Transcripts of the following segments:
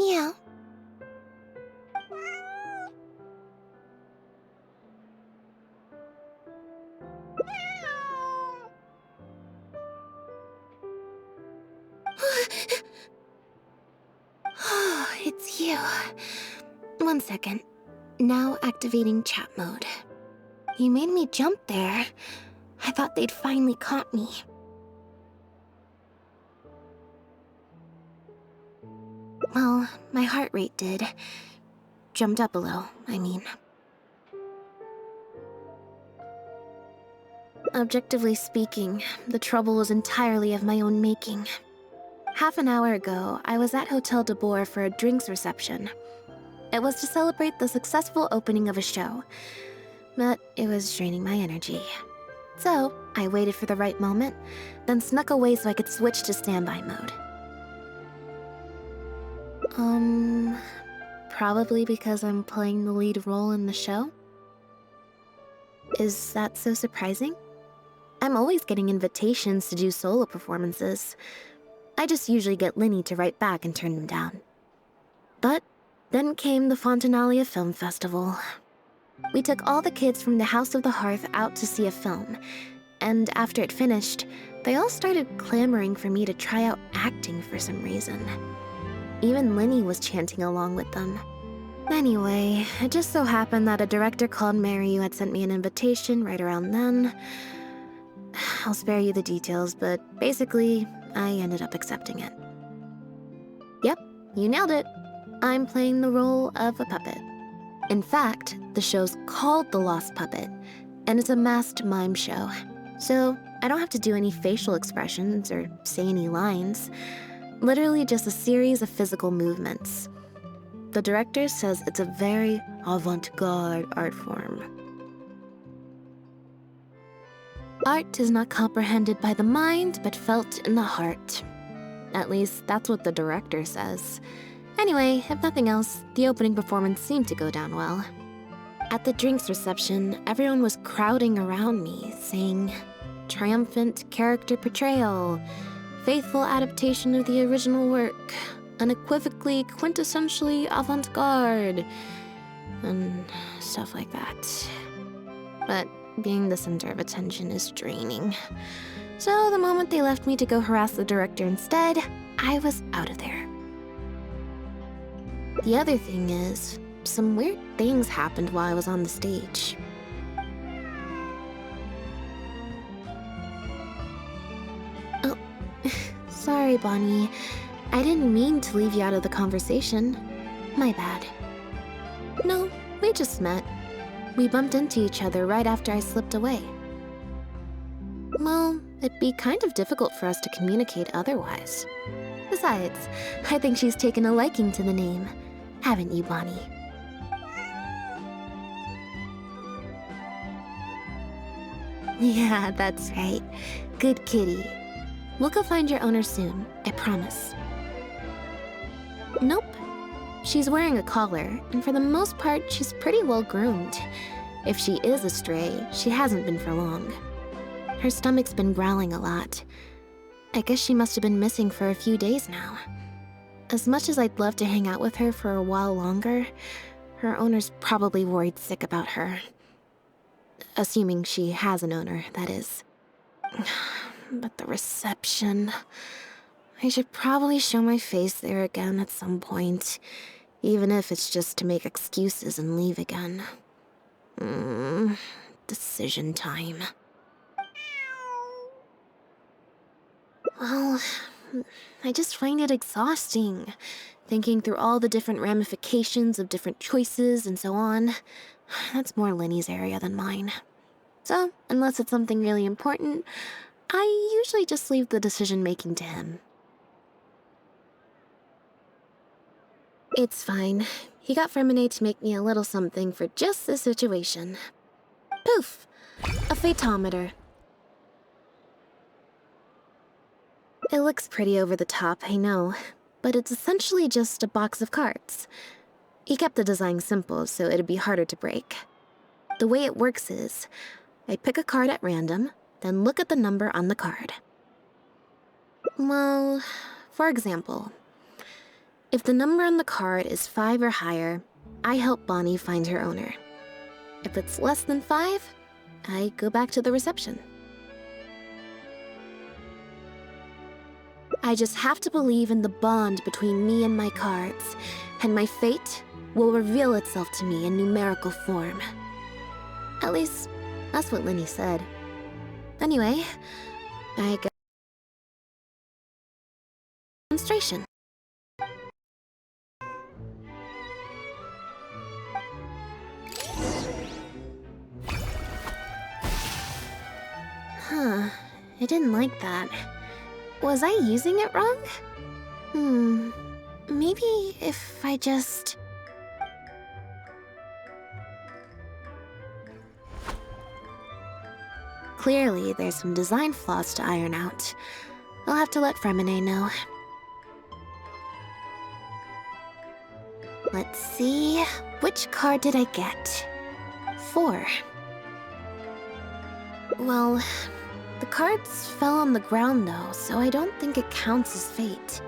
Yeah. Oh, it's you. 1 second. Now activating chat mode. You made me jump there. I thought they'd finally caught me. Well, my heart rate did. Jumped up a little, I mean. Objectively speaking, the trouble was entirely of my own making. Half an hour ago, I was at Hotel de Boer for a drinks reception. It was to celebrate the successful opening of a show, but it was draining my energy. So, I waited for the right moment, then snuck away so I could switch to standby mode. Probably because I'm playing the lead role in the show? Is that so surprising? I'm always getting invitations to do solo performances. I just usually get Linny to write back and turn them down. But then came the Fontanalia Film Festival. We took all the kids from the House of the Hearth out to see a film, and after it finished, they all started clamoring for me to try out acting for some reason. Even Linny was chanting along with them. Anyway, it just so happened that a director called Mary who had sent me an invitation right around then. I'll spare you the details, but basically, I ended up accepting it. Yep, you nailed it. I'm playing the role of a puppet. In fact, the show's called The Lost Puppet, and it's a masked mime show. So I don't have to do any facial expressions or say any lines. Literally just a series of physical movements. The director says it's a very avant-garde art form. Art is not comprehended by the mind, but felt in the heart. At least, that's what the director says. Anyway, if nothing else, the opening performance seemed to go down well. At the drinks reception, everyone was crowding around me, saying, "Triumphant character portrayal, faithful adaptation of the original work, unequivocally, quintessentially avant-garde," and stuff like that. But being the center of attention is draining. So the moment they left me to go harass the director instead, I was out of there. The other thing is, some weird things happened while I was on the stage. Oh, sorry, Bonnie. I didn't mean to leave you out of the conversation. My bad. No, we just met. We bumped into each other right after I slipped away. Well, it'd be kind of difficult for us to communicate otherwise. Besides, I think she's taken a liking to the name. Haven't you, Bonnie? Yeah, that's right. Good kitty. We'll go find your owner soon, I promise. Nope. She's wearing a collar, and for the most part, she's pretty well groomed. If she is a stray, she hasn't been for long. Her stomach's been growling a lot. I guess she must have been missing for a few days now. As much as I'd love to hang out with her for a while longer, her owner's probably worried sick about her. Assuming she has an owner, that is. But the reception... I should probably show my face there again at some point, even if it's just to make excuses and leave again. Decision time. Well, I just find it exhausting, thinking through all the different ramifications of different choices and so on. That's more Linny's area than mine. So, unless it's something really important, I usually just leave the decision-making to him. It's fine. He got Fermine to make me a little something for just this situation. Poof! A phaetometer. It looks pretty over the top, I know, but it's essentially just a box of cards. He kept the design simple, so it'd be harder to break. The way it works is, I pick a card at random, then look at the number on the card. Well, for example, If the number on the card is 5 or higher, I help Bonnie find her owner. If it's less than 5, I go back to the reception. I just have to believe in the bond between me and my cards, and my fate will reveal itself to me in numerical form. At least, that's what Linny said. Anyway, I got demonstration. Huh, I didn't like that. Was I using it wrong? Maybe if I just... Clearly, there's some design flaws to iron out. I'll have to let Fremine know. Let's see... Which card did I get? 4. Well, the cards fell on the ground though, so I don't think it counts as fate.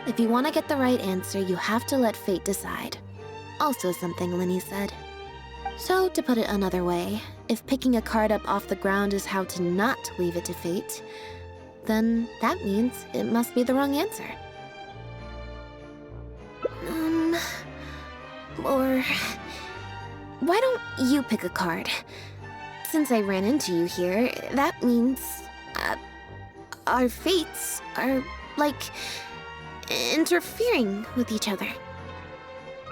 If you want to get the right answer, you have to let fate decide. Also something Linny said. So, to put it another way, if picking a card up off the ground is how to not leave it to fate, then that means it must be the wrong answer. Or... Why don't you pick a card? Since I ran into you here, that means... our fates are, like, interfering with each other.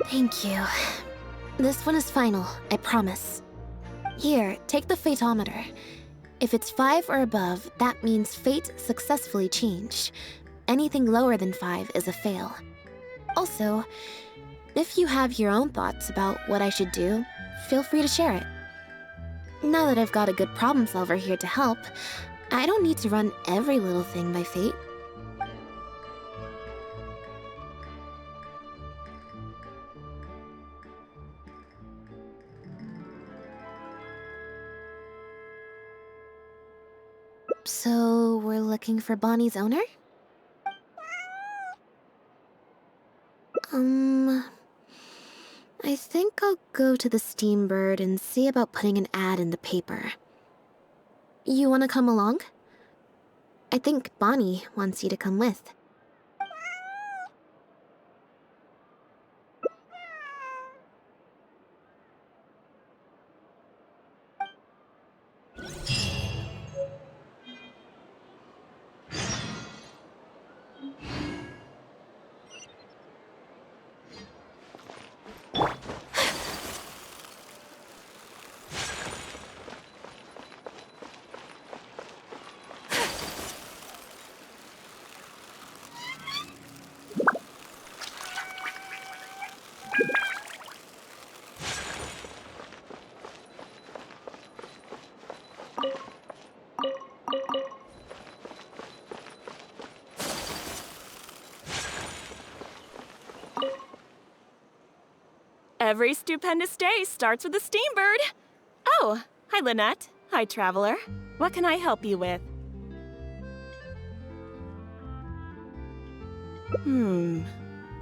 Thank you. This one is final, I promise. Here, take the fatometer. If it's 5 or above, that means fate successfully changed. Anything lower than 5 is a fail. Also, if you have your own thoughts about what I should do, feel free to share it. Now that I've got a good problem solver here to help, I don't need to run every little thing by fate. So, we're looking for Bonnie's owner? I think I'll go to the Steambird and see about putting an ad in the paper. You want to come along? I think Bonnie wants you to come with. Every stupendous day starts with a Steambird. Oh, hi Lynette. Hi Traveler. What can I help you with?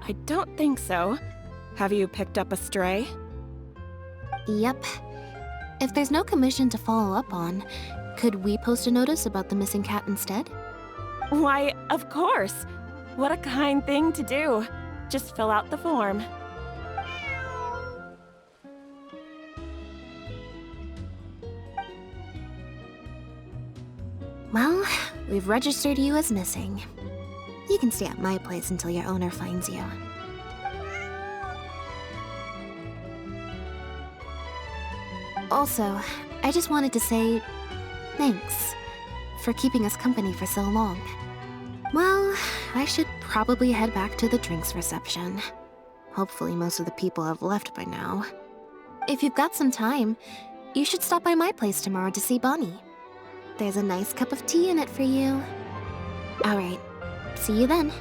I don't think so. Have you picked up a stray? Yep. If there's no commission to follow up on, could we post a notice about the missing cat instead? Why, of course. What a kind thing to do. Just fill out the form. Well, we've registered you as missing. You can stay at my place until your owner finds you. Also, I just wanted to say thanks for keeping us company for so long. Well, I should probably head back to the drinks reception. Hopefully most of the people have left by now. If you've got some time, you should stop by my place tomorrow to see Bonnie. There's a nice cup of tea in it for you. Alright, see you then.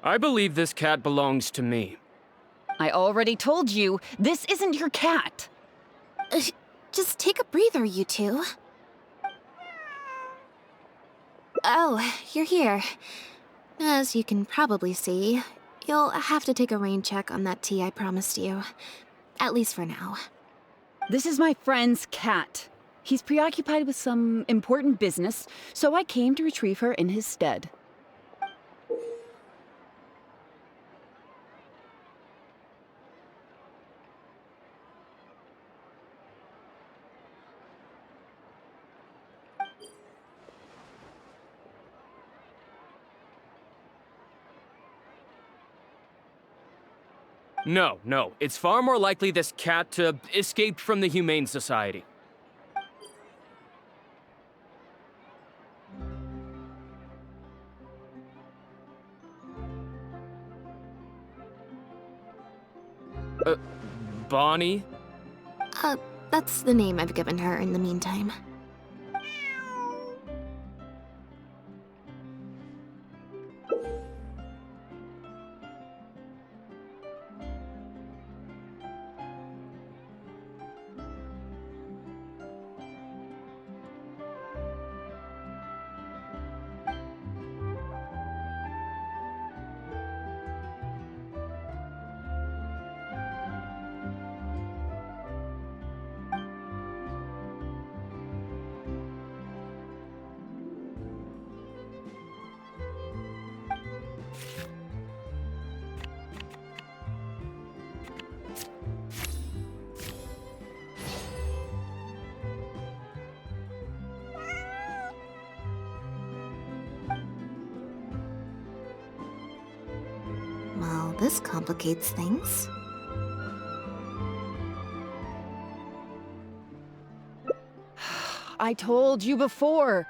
I believe this cat belongs to me. I already told you, this isn't your cat. Just take a breather, you two. Oh, you're here. As you can probably see, you'll have to take a rain check on that tea I promised you. At least for now. This is my friend's cat. He's preoccupied with some important business, so I came to retrieve her in his stead. No. It's far more likely this cat escaped from the Humane Society. Bonnie? That's the name I've given her in the meantime. Well, this complicates things. I told you before.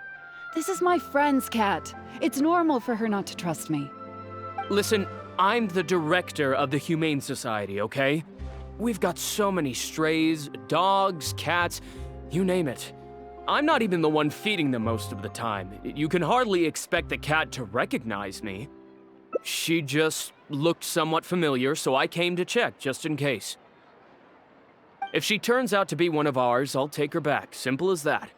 This is my friend's cat. It's normal for her not to trust me. Listen, I'm the director of the Humane Society, okay? We've got so many strays, dogs, cats, you name it. I'm not even the one feeding them most of the time. You can hardly expect the cat to recognize me. She just looked somewhat familiar, so I came to check, just in case. If she turns out to be one of ours, I'll take her back. Simple as that.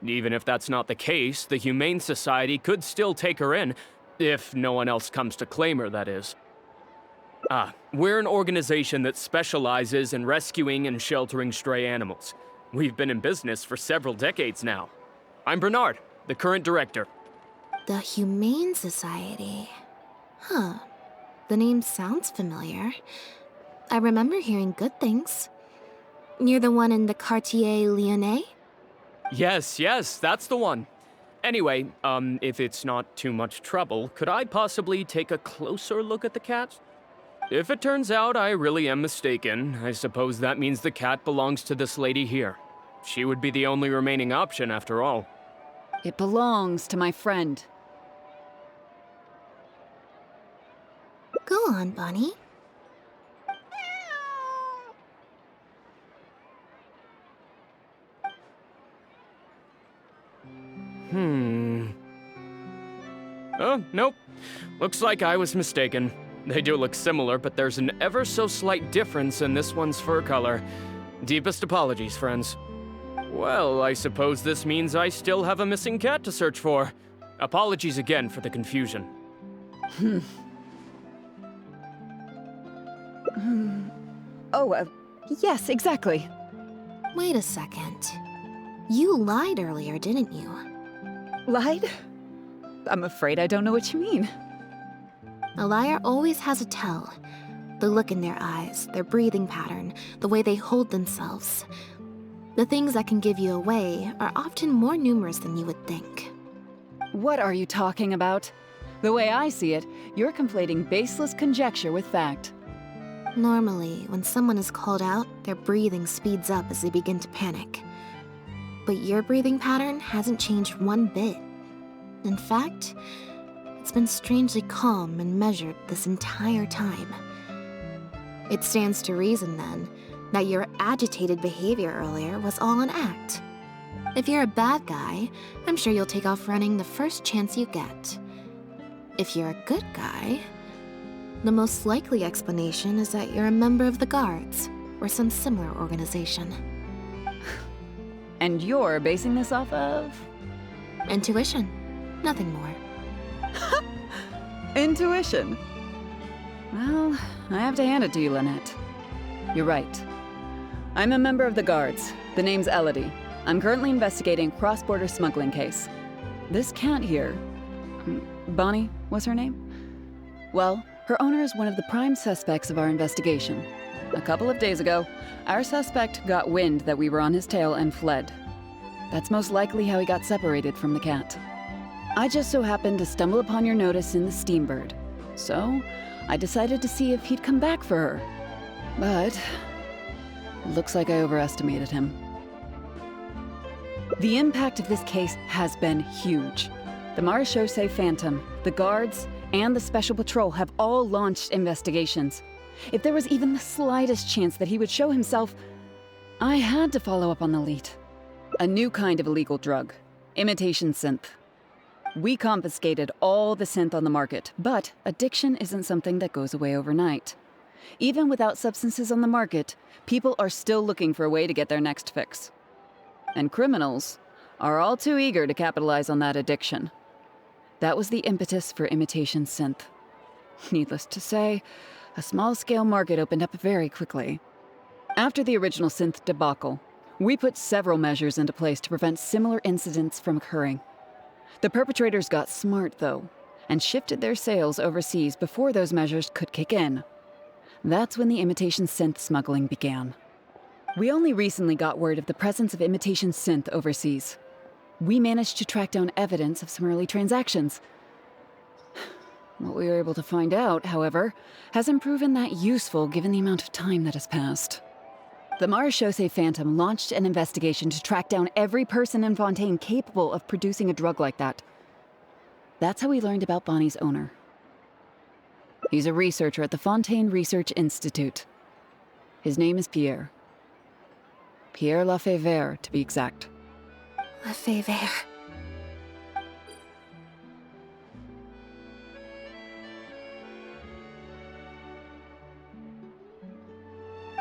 Even if that's not the case, the Humane Society could still take her in, if no one else comes to claim her, that is. We're an organization that specializes in rescuing and sheltering stray animals. We've been in business for several decades now. I'm Bernard, the current director. The Humane Society. Huh. The name sounds familiar. I remember hearing good things. You're the one in the Quartier Lyonnais? Yes, that's the one. Anyway, if it's not too much trouble, could I possibly take a closer look at the cat? If it turns out I really am mistaken, I suppose that means the cat belongs to this lady here. She would be the only remaining option after all. It belongs to my friend. Go on, Bonnie. Oh, nope. Looks like I was mistaken. They do look similar, but there's an ever so slight difference in this one's fur color. Deepest apologies, friends. Well, I suppose this means I still have a missing cat to search for. Apologies again for the confusion. Yes, exactly. Wait a second. You lied earlier, didn't you? Lied? I'm afraid I don't know what you mean. A liar always has a tell. The look in their eyes, their breathing pattern, the way they hold themselves. The things that can give you away are often more numerous than you would think. What are you talking about? The way I see it, you're conflating baseless conjecture with fact. Normally, when someone is called out, their breathing speeds up as they begin to panic. But your breathing pattern hasn't changed one bit. In fact, it's been strangely calm and measured this entire time. It stands to reason, then, that your agitated behavior earlier was all an act. If you're a bad guy, I'm sure you'll take off running the first chance you get. If you're a good guy, The most likely explanation is that you're a member of the Guards, or some similar organization. And you're basing this off of? Intuition. Nothing more. Intuition. Well, I have to hand it to you, Lynette. You're right. I'm a member of the Guards. The name's Elodie. I'm currently investigating a cross-border smuggling case. This cat here, Bonnie was her name? Well, her owner is one of the prime suspects of our investigation. A couple of days ago, our suspect got wind that we were on his tail and fled. That's most likely how he got separated from the cat. I just so happened to stumble upon your notice in the Steambird, so I decided to see if he'd come back for her. But it looks like I overestimated him. The impact of this case has been huge. The Marechaussee Phantom, the Guards, and the Special Patrol have all launched investigations. If there was even the slightest chance that he would show himself, I had to follow up on the lead. A new kind of illegal drug, imitation synth. We confiscated all the synth on the market, but addiction isn't something that goes away overnight. Even without substances on the market, people are still looking for a way to get their next fix. And criminals are all too eager to capitalize on that addiction. That was the impetus for imitation synth. Needless to say, a small-scale market opened up very quickly. After the original synth debacle, we put several measures into place to prevent similar incidents from occurring. The perpetrators got smart, though, and shifted their sales overseas before those measures could kick in. That's when the imitation synth smuggling began. We only recently got word of the presence of imitation synth overseas. We managed to track down evidence of some early transactions. What we were able to find out, however, hasn't proven that useful given the amount of time that has passed. The Marechaussee Phantom launched an investigation to track down every person in Fontaine capable of producing a drug like that. That's how we learned about Bonnie's owner. He's a researcher at the Fontaine Research Institute. His name is Pierre. Pierre Lafayette, to be exact. Lefebvre.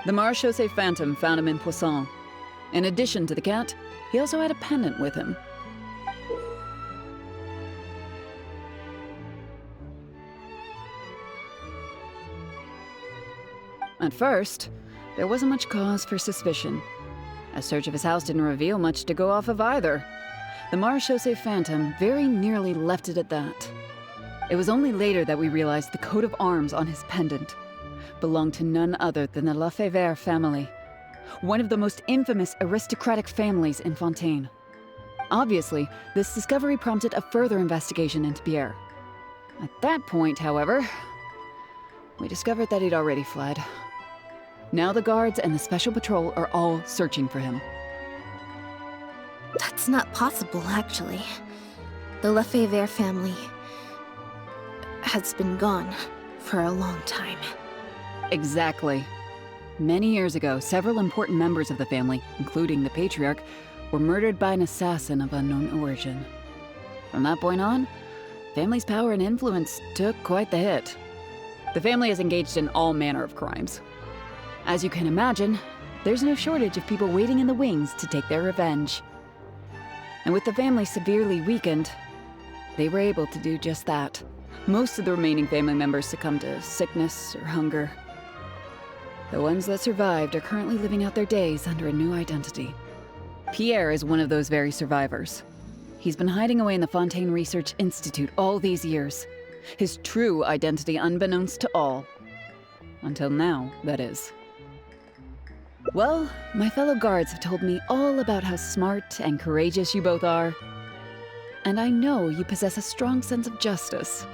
The Marechaussee Phantom found him in Poisson. In addition to the cat, he also had a pendant with him. At first, there wasn't much cause for suspicion. A search of his house didn't reveal much to go off of either. The Marechaussee Phantom very nearly left it at that. It was only later that we realized the coat of arms on his pendant belonged to none other than the Lafayette family, one of the most infamous aristocratic families in Fontaine. Obviously, this discovery prompted a further investigation into Pierre. At that point, however, we discovered that he'd already fled. Now the Guards and the Special Patrol are all searching for him. That's not possible, actually. The Lefebvre family has been gone for a long time. Exactly. Many years ago, several important members of the family, including the patriarch, were murdered by an assassin of unknown origin. From that point on, family's power and influence took quite the hit. The family is engaged in all manner of crimes. As you can imagine, there's no shortage of people waiting in the wings to take their revenge. And with the family severely weakened, they were able to do just that. Most of the remaining family members succumbed to sickness or hunger. The ones that survived are currently living out their days under a new identity. Pierre is one of those very survivors. He's been hiding away in the Fontaine Research Institute all these years. His true identity unbeknownst to all. Until now, that is. Well, my fellow guards have told me all about how smart and courageous you both are. And I know you possess a strong sense of justice.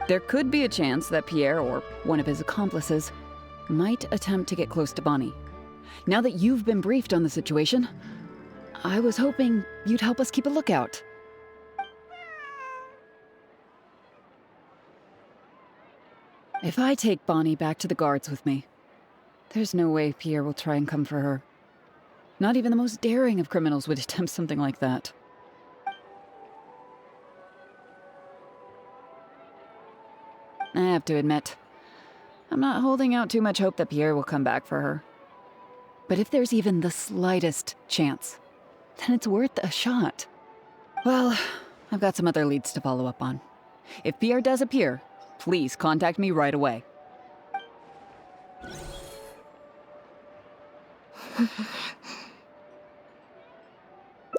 There could be a chance that Pierre, or one of his accomplices, might attempt to get close to Bonnie. Now that you've been briefed on the situation, I was hoping you'd help us keep a lookout. If I take Bonnie back to the Guards with me, there's no way Pierre will try and come for her. Not even the most daring of criminals would attempt something like that. I have to admit, I'm not holding out too much hope that Pierre will come back for her. But if there's even the slightest chance, then it's worth a shot. Well, I've got some other leads to follow up on. If Pierre does appear, please contact me right away.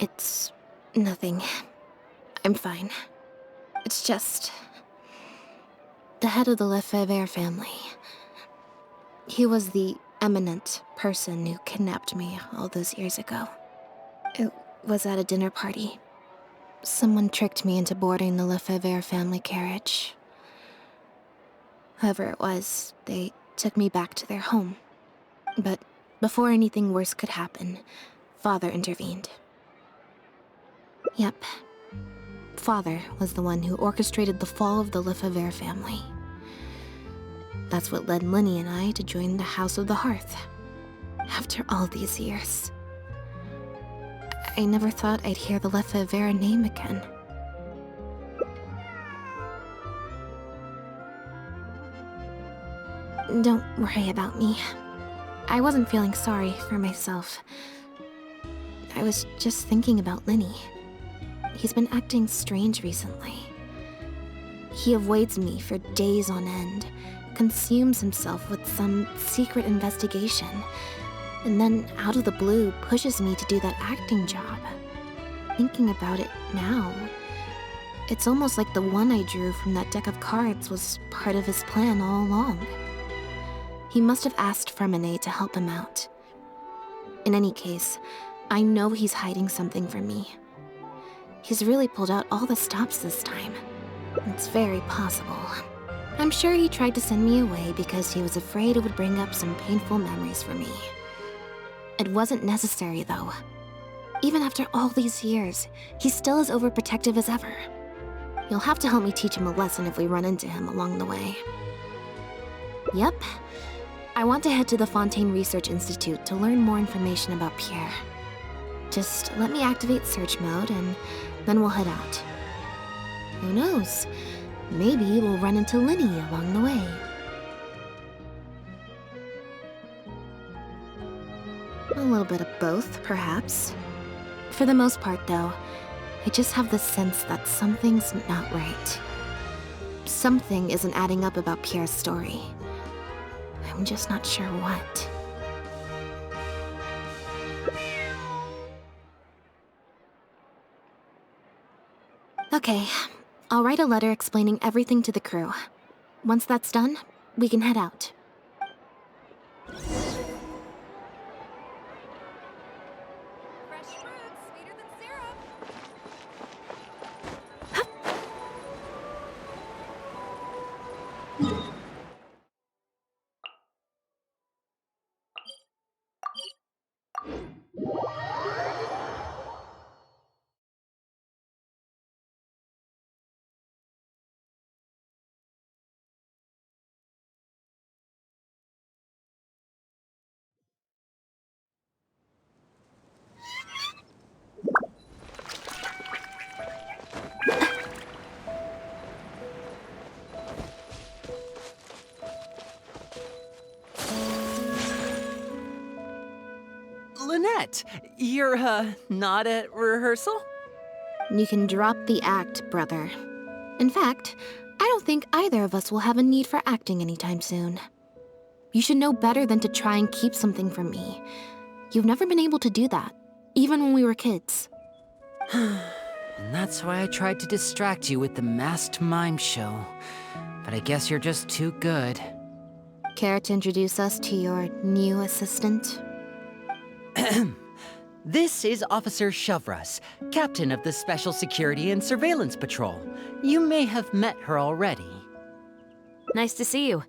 It's nothing. I'm fine. It's just... the head of the Lefebvre family. He was the eminent person who kidnapped me all those years ago. It was at a dinner party. Someone tricked me into boarding the Lefebvre family carriage. Whoever it was, they took me back to their home. But before anything worse could happen, Father intervened. Yep. Father was the one who orchestrated the fall of the Lefebvre family. That's what led Linny and I to join the House of the Hearth. After all these years. I never thought I'd hear the Lefebvre name again. Don't worry about me. I wasn't feeling sorry for myself. I was just thinking about Linny. He's been acting strange recently. He avoids me for days on end, consumes himself with some secret investigation, and then out of the blue pushes me to do that acting job. Thinking about it now, it's almost like the one I drew from that deck of cards was part of his plan all along. He must have asked Fremine to help him out. In any case, I know he's hiding something from me. He's really pulled out all the stops this time. It's very possible. I'm sure he tried to send me away because he was afraid it would bring up some painful memories for me. It wasn't necessary, though. Even after all these years, he's still as overprotective as ever. You'll have to help me teach him a lesson if we run into him along the way. Yep. I want to head to the Fontaine Research Institute to learn more information about Pierre. Just let me activate search mode and then we'll head out. Who knows? Maybe we'll run into Linny along the way. A little bit of both, perhaps. For the most part, though, I just have the sense that something's not right. Something isn't adding up about Pierre's story. I'm just not sure what. Okay, I'll write a letter explaining everything to the crew. Once that's done, we can head out. Fresh fruit, sweeter than syrup. Lynette, you're, not at rehearsal? You can drop the act, brother. In fact, I don't think either of us will have a need for acting anytime soon. You should know better than to try and keep something from me. You've never been able to do that, even when we were kids. And that's why I tried to distract you with the masked mime show. But I guess you're just too good. Care to introduce us to your new assistant? This is Officer Shovras, captain of the Special Security and Surveillance Patrol. You may have met her already. Nice to see you.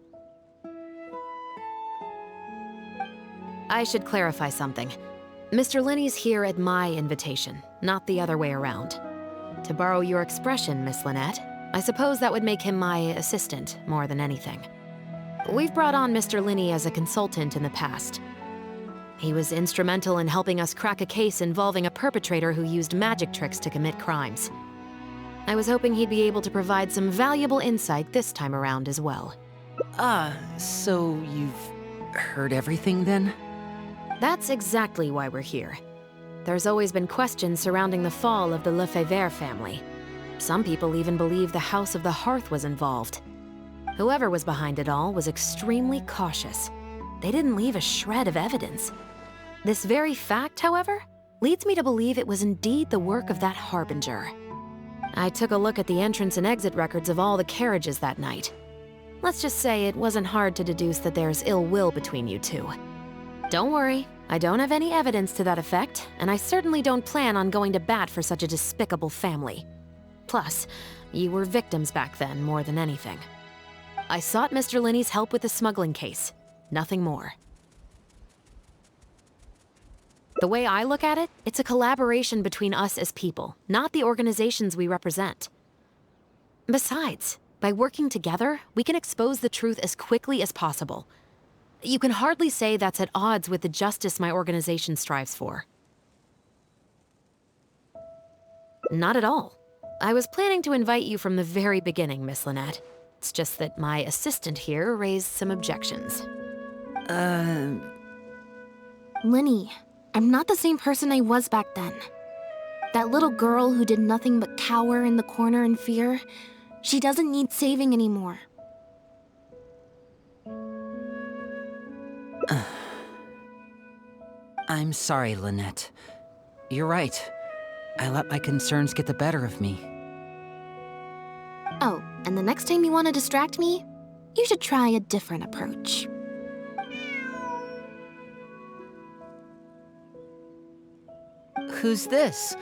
I should clarify something. Mr. Linny's here at my invitation, not the other way around. To borrow your expression, Miss Lynette, I suppose that would make him my assistant more than anything. We've brought on Mr. Linny as a consultant in the past. He was instrumental in helping us crack a case involving a perpetrator who used magic tricks to commit crimes. I was hoping he'd be able to provide some valuable insight this time around as well. So you've heard everything then? That's exactly why we're here. There's always been questions surrounding the fall of the Lefebvre family. Some people even believe the House of the Hearth was involved. Whoever was behind it all was extremely cautious. They didn't leave a shred of evidence. This very fact, however, leads me to believe it was indeed the work of that harbinger. I took a look at the entrance and exit records of all the carriages that night. Let's just say it wasn't hard to deduce that there's ill will between you two. Don't worry, I don't have any evidence to that effect, and I certainly don't plan on going to bat for such a despicable family. Plus, you were victims back then more than anything. I sought Mr. Linney's help with the smuggling case. Nothing more. The way I look at it, it's a collaboration between us as people, not the organizations we represent. Besides, by working together, we can expose the truth as quickly as possible. You can hardly say that's at odds with the justice my organization strives for. Not at all. I was planning to invite you from the very beginning, Miss Lynette. It's just that my assistant here raised some objections. Linny, I'm not the same person I was back then. That little girl who did nothing but cower in the corner in fear, she doesn't need saving anymore. I'm sorry, Lynette. You're right. I let my concerns get the better of me. Oh, and the next time you want to distract me, you should try a different approach. Who's this?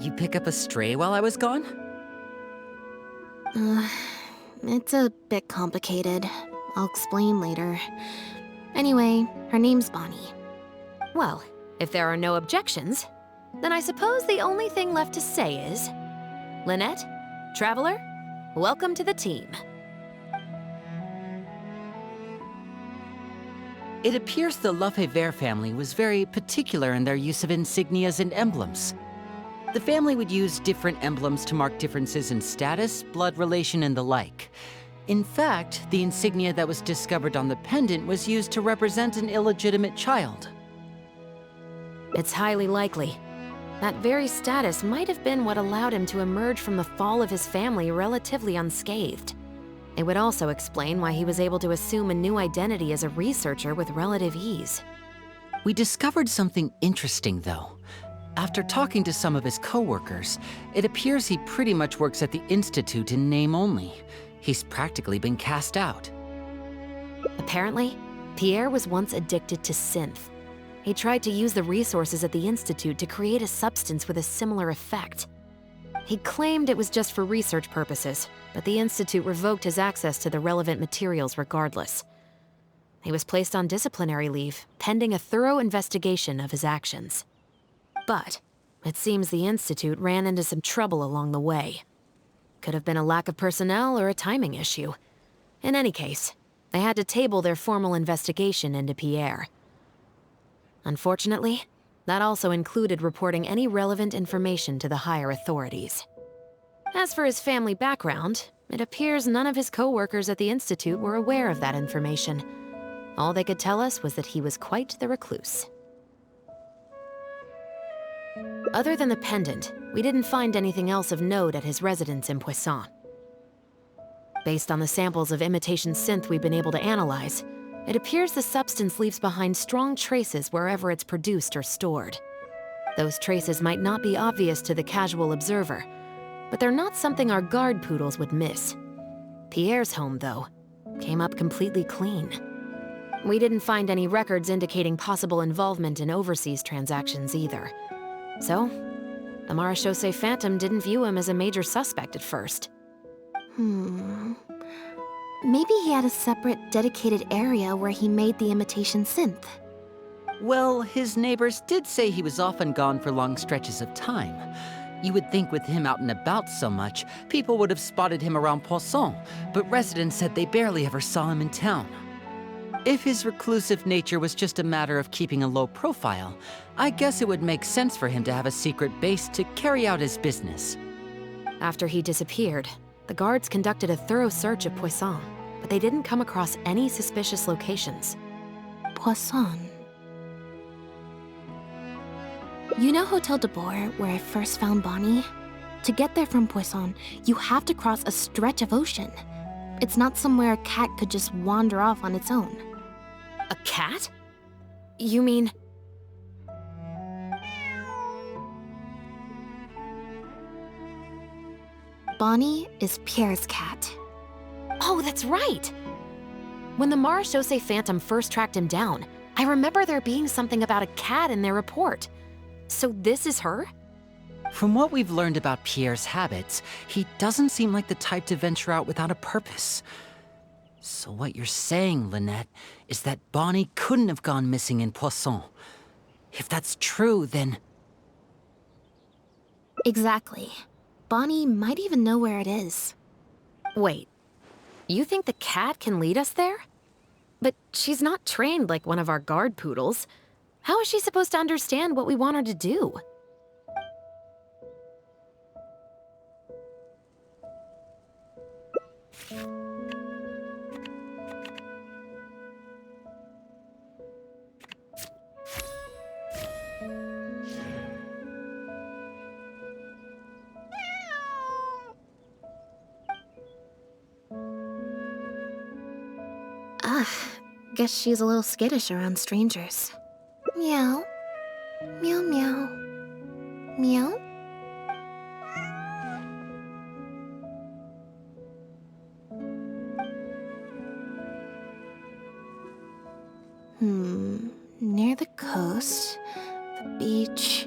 You pick up a stray while I was gone? It's a bit complicated. I'll explain later. Anyway, her name's Bonnie. Well, if there are no objections, then I suppose the only thing left to say is... Lynette, Traveler, welcome to the team. It appears the Lefebvre family was very particular in their use of insignias and emblems. The family would use different emblems to mark differences in status, blood relation, and the like. In fact, the insignia that was discovered on the pendant was used to represent an illegitimate child. It's highly likely. That very status might have been what allowed him to emerge from the fall of his family relatively unscathed. It would also explain why he was able to assume a new identity as a researcher with relative ease. We discovered something interesting, though. After talking to some of his co-workers, it appears he pretty much works at the Institute in name only. He's practically been cast out. Apparently, Pierre was once addicted to synth. He tried to use the resources at the Institute to create a substance with a similar effect. He claimed it was just for research purposes, but the Institute revoked his access to the relevant materials regardless. He was placed on disciplinary leave, pending a thorough investigation of his actions. But it seems the Institute ran into some trouble along the way. Could have been a lack of personnel or a timing issue. In any case, they had to table their formal investigation into Pierre. Unfortunately, that also included reporting any relevant information to the higher authorities. As for his family background, it appears none of his co-workers at the Institute were aware of that information. All they could tell us was that he was quite the recluse. Other than the pendant, we didn't find anything else of note at his residence in Poisson. Based on the samples of imitation synth we've been able to analyze, it appears the substance leaves behind strong traces wherever it's produced or stored. Those traces might not be obvious to the casual observer, but they're not something our guard poodles would miss. Pierre's home, though, came up completely clean. We didn't find any records indicating possible involvement in overseas transactions either. So, the Marechaussee Phantom didn't view him as a major suspect at first. Maybe he had a separate, dedicated area where he made the imitation synth. Well, his neighbors did say he was often gone for long stretches of time. You would think with him out and about so much, people would have spotted him around Poisson, but residents said they barely ever saw him in town. If his reclusive nature was just a matter of keeping a low profile, I guess it would make sense for him to have a secret base to carry out his business. After he disappeared, the guards conducted a thorough search of Poisson, but they didn't come across any suspicious locations. Poisson. You know Hotel de Boer, where I first found Bonnie? To get there from Poisson, you have to cross a stretch of ocean. It's not somewhere a cat could just wander off on its own. A cat? You mean... Bonnie is Pierre's cat. Oh, that's right! When the Marechaussee Phantom first tracked him down, I remember there being something about a cat in their report. So this is her? From what we've learned about Pierre's habits, he doesn't seem like the type to venture out without a purpose. So what you're saying, Lynette, is that Bonnie couldn't have gone missing in Poisson. If that's true, then... Exactly. Bonnie might even know where it is. Wait, you think the cat can lead us there? But she's not trained like one of our guard poodles. How is she supposed to understand what we want her to do? Guess she's a little skittish around strangers. Meow. Meow meow. Meow. Near the coast, the beach,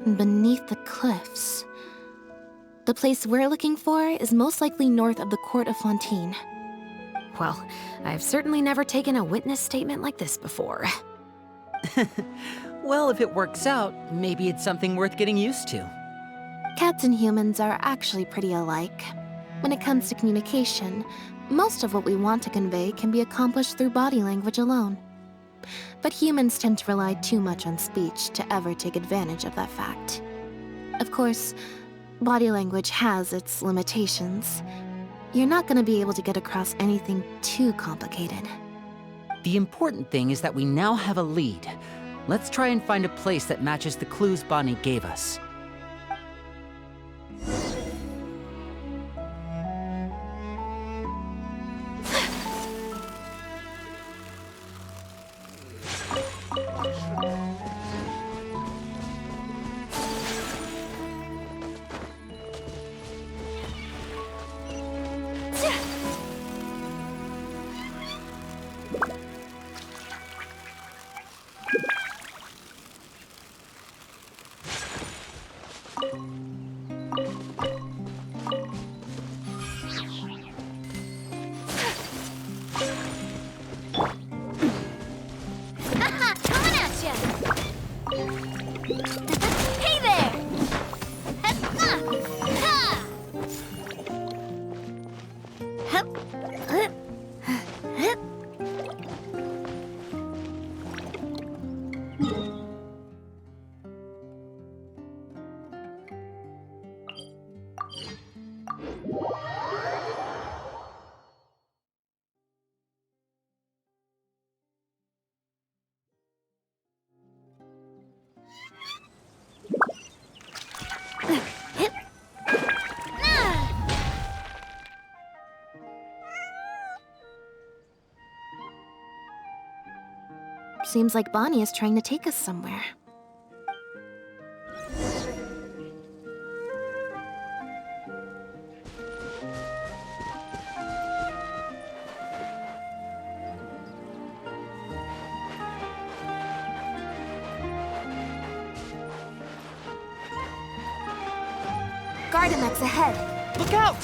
and beneath the cliffs. The place we're looking for is most likely north of the Court of Fontaine. Well, I've certainly never taken a witness statement like this before. Well, if it works out, maybe it's something worth getting used to. Cats and humans are actually pretty alike. When it comes to communication, most of what we want to convey can be accomplished through body language alone. But humans tend to rely too much on speech to ever take advantage of that fact. Of course, body language has its limitations. You're not going to be able to get across anything too complicated. The important thing is that we now have a lead. Let's try and find a place that matches the clues Bonnie gave us. Seems like Bonnie is trying to take us somewhere. Gardamex ahead! Look out!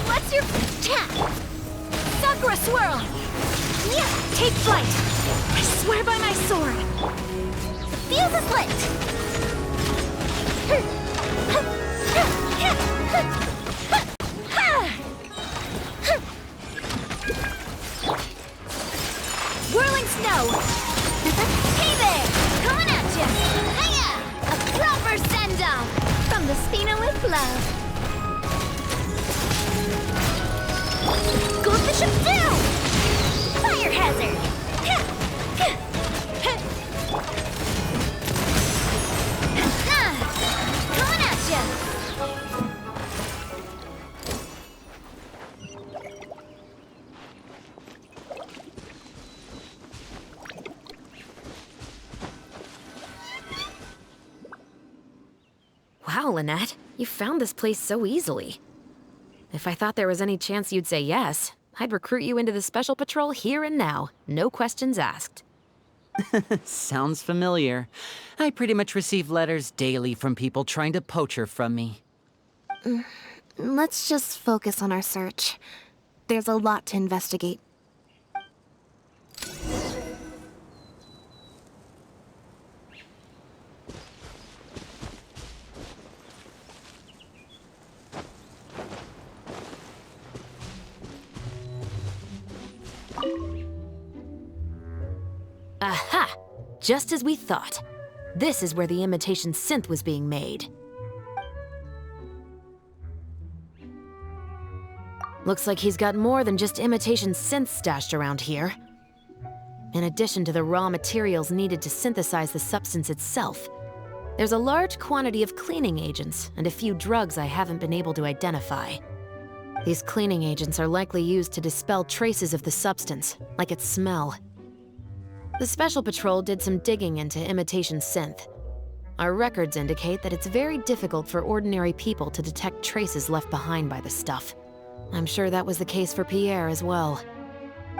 What's your cat? Sakura swirl! Yeah, take flight! I swear by my sword! The fuse is lit! Whirling snow! Hey there! Coming at ya! Hiya! A proper Wow, Lynette, you found this place so easily. If I thought there was any chance you'd say yes, I'd recruit you into the Special Patrol here and now, no questions asked. Sounds familiar. I pretty much receive letters daily from people trying to poach her from me. Let's just focus on our search. There's a lot to investigate. Aha! Just as we thought. This is where the imitation synth was being made. Looks like he's got more than just imitation synths stashed around here. In addition to the raw materials needed to synthesize the substance itself, there's a large quantity of cleaning agents and a few drugs I haven't been able to identify. These cleaning agents are likely used to dispel traces of the substance, like its smell. The Special Patrol did some digging into imitation synth. Our records indicate that it's very difficult for ordinary people to detect traces left behind by the stuff. I'm sure that was the case for Pierre as well.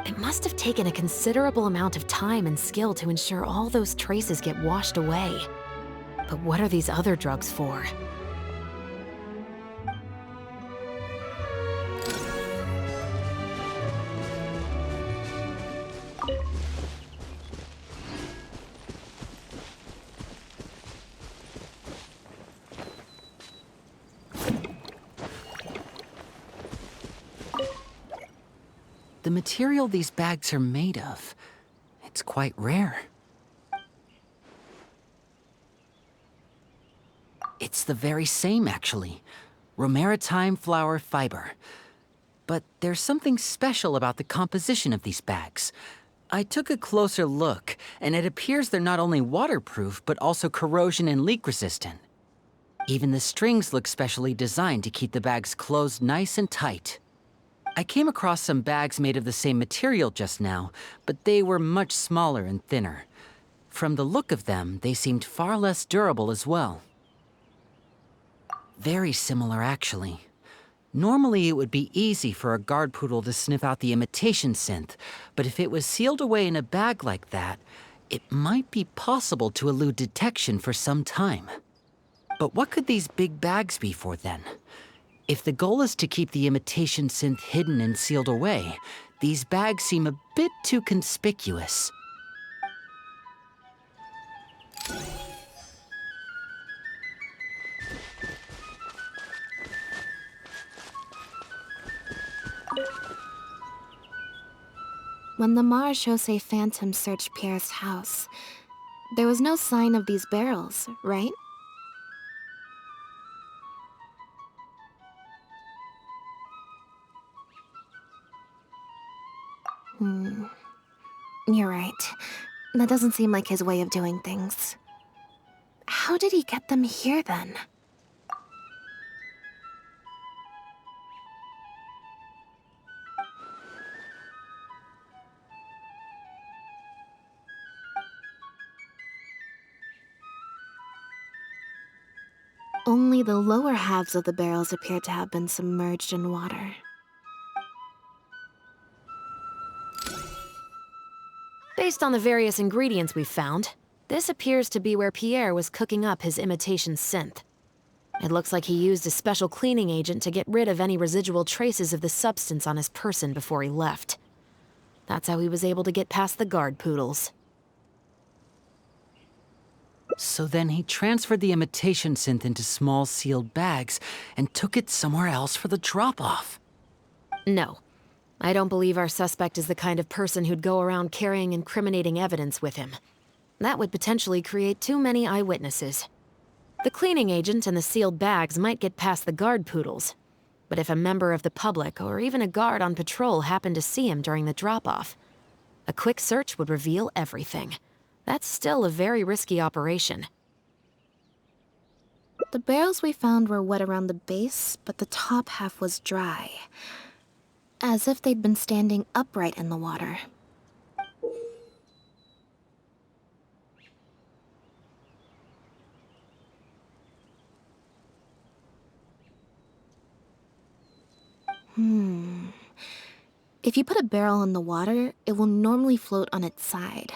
It must have taken a considerable amount of time and skill to ensure all those traces get washed away. But what are these other drugs for? The material these bags are made of, it's quite rare. It's the very same, actually. Romaritime flower fiber. But there's something special about the composition of these bags. I took a closer look, and it appears they're not only waterproof, but also corrosion and leak resistant. Even the strings look specially designed to keep the bags closed nice and tight. I came across some bags made of the same material just now, but they were much smaller and thinner. From the look of them, they seemed far less durable as well. Very similar, actually. Normally, it would be easy for a guard poodle to sniff out the imitation synth, but if it was sealed away in a bag like that, it might be possible to elude detection for some time. But what could these big bags be for then? If the goal is to keep the imitation synth hidden and sealed away, these bags seem a bit too conspicuous. When the marechaussee phantom searched Pierre's house, there was no sign of these barrels, right? You're right. That doesn't seem like his way of doing things. How did he get them here, then? Only the lower halves of the barrels appear to have been submerged in water. Based on the various ingredients we've found, this appears to be where Pierre was cooking up his imitation synth. It looks like he used a special cleaning agent to get rid of any residual traces of the substance on his person before he left. That's how he was able to get past the guard poodles. So then he transferred the imitation synth into small sealed bags and took it somewhere else for the drop-off. No. I don't believe our suspect is the kind of person who'd go around carrying incriminating evidence with him. That would potentially create too many eyewitnesses. The cleaning agent and the sealed bags might get past the guard poodles, but if a member of the public or even a guard on patrol happened to see him during the drop-off, a quick search would reveal everything. That's still a very risky operation. The barrels we found were wet around the base, but the top half was dry. As if they'd been standing upright in the water. If you put a barrel in the water, it will normally float on its side.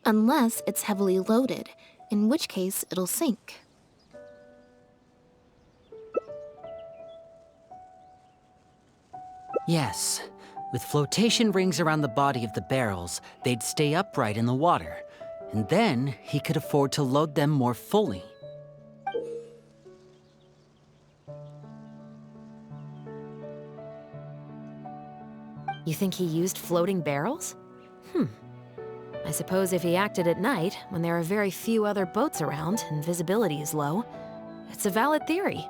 Unless it's heavily loaded, in which case it'll sink. Yes. With flotation rings around the body of the barrels, they'd stay upright in the water. And then he could afford to load them more fully. You think he used floating barrels? I suppose if he acted at night, when there are very few other boats around and visibility is low, it's a valid theory.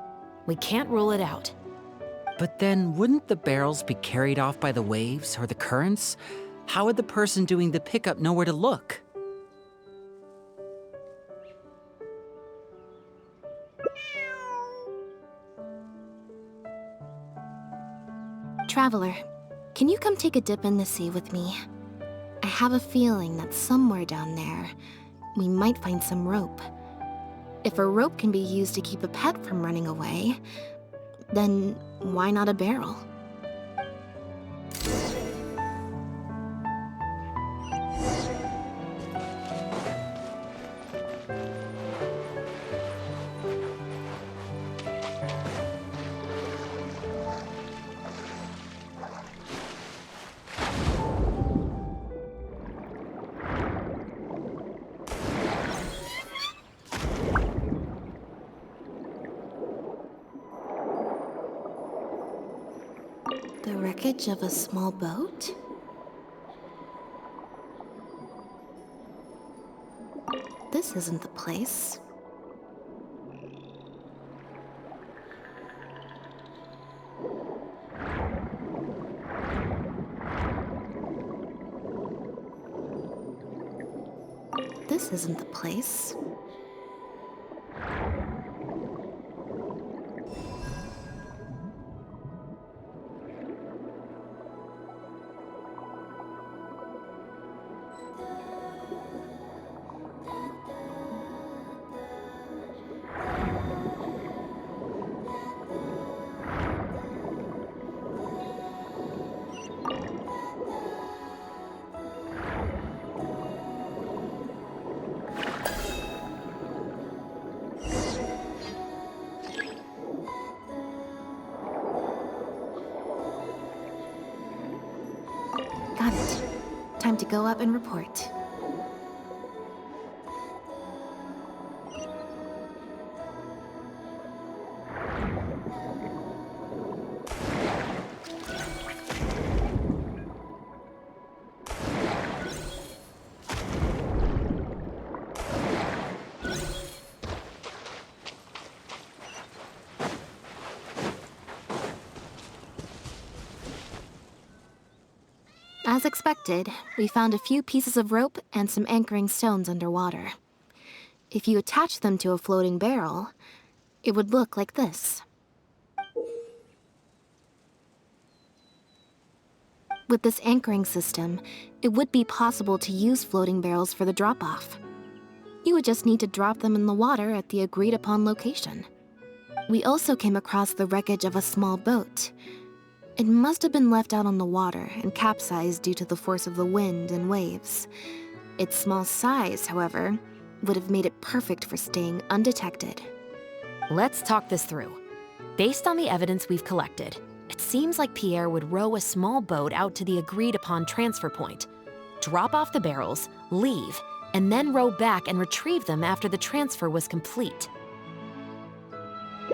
We can't rule it out. But then, wouldn't the barrels be carried off by the waves or the currents? How would the person doing the pickup know where to look? Traveler, can you come take a dip in the sea with me? I have a feeling that somewhere down there, we might find some rope. If a rope can be used to keep a pet from running away, then why not a barrel? The wreckage of a small boat? This isn't the place. This isn't the place. Got it. Time to go up and report. As expected, we found a few pieces of rope and some anchoring stones underwater. If you attach them to a floating barrel, it would look like this. With this anchoring system, it would be possible to use floating barrels for the drop-off. You would just need to drop them in the water at the agreed-upon location. We also came across the wreckage of a small boat. It must have been left out on the water and capsized due to the force of the wind and waves. Its small size, however, would have made it perfect for staying undetected. Let's talk this through. Based on the evidence we've collected, it seems like Pierre would row a small boat out to the agreed-upon transfer point, drop off the barrels, leave, and then row back and retrieve them after the transfer was complete.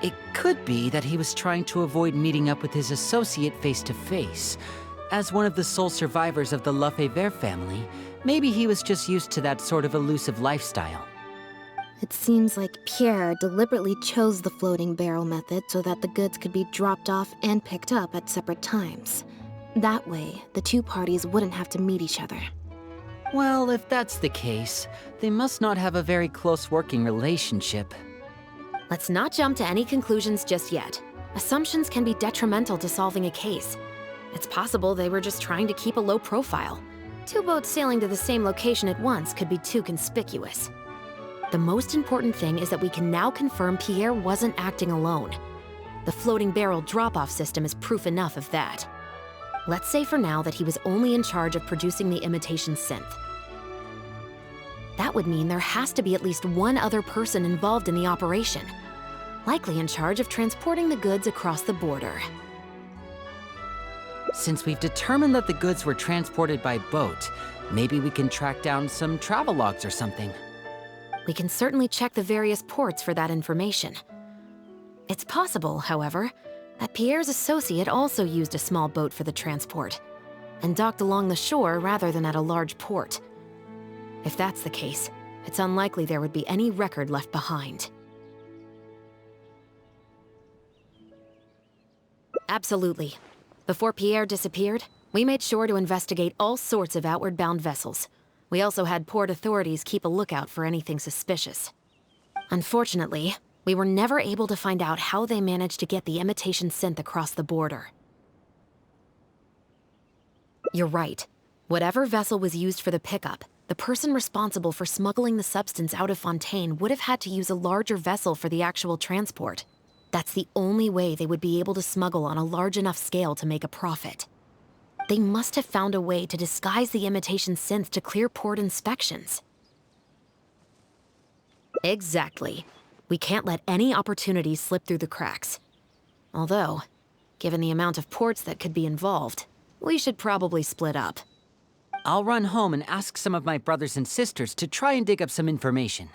It could be that he was trying to avoid meeting up with his associate face-to-face. As one of the sole survivors of the Lefebvre family, maybe he was just used to that sort of elusive lifestyle. It seems like Pierre deliberately chose the floating barrel method so that the goods could be dropped off and picked up at separate times. That way, the two parties wouldn't have to meet each other. Well, if that's the case, they must not have a very close working relationship. Let's not jump to any conclusions just yet. Assumptions can be detrimental to solving a case. It's possible they were just trying to keep a low profile. Two boats sailing to the same location at once could be too conspicuous. The most important thing is that we can now confirm Pierre wasn't acting alone. The floating barrel drop-off system is proof enough of that. Let's say for now that he was only in charge of producing the imitation synth. That would mean there has to be at least one other person involved in the operation, likely in charge of transporting the goods across the border. Since we've determined that the goods were transported by boat, maybe we can track down some travel logs or something. We can certainly check the various ports for that information. It's possible, however, that Pierre's associate also used a small boat for the transport, and docked along the shore rather than at a large port. If that's the case, it's unlikely there would be any record left behind. Absolutely. Before Pierre disappeared, we made sure to investigate all sorts of outward-bound vessels. We also had port authorities keep a lookout for anything suspicious. Unfortunately, we were never able to find out how they managed to get the imitation synth across the border. You're right. Whatever vessel was used for the pickup, the person responsible for smuggling the substance out of Fontaine would have had to use a larger vessel for the actual transport. That's the only way they would be able to smuggle on a large enough scale to make a profit. They must have found a way to disguise the imitation synth to clear port inspections. Exactly. We can't let any opportunities slip through the cracks. Although, given the amount of ports that could be involved, we should probably split up. I'll run home and ask some of my brothers and sisters to try and dig up some information.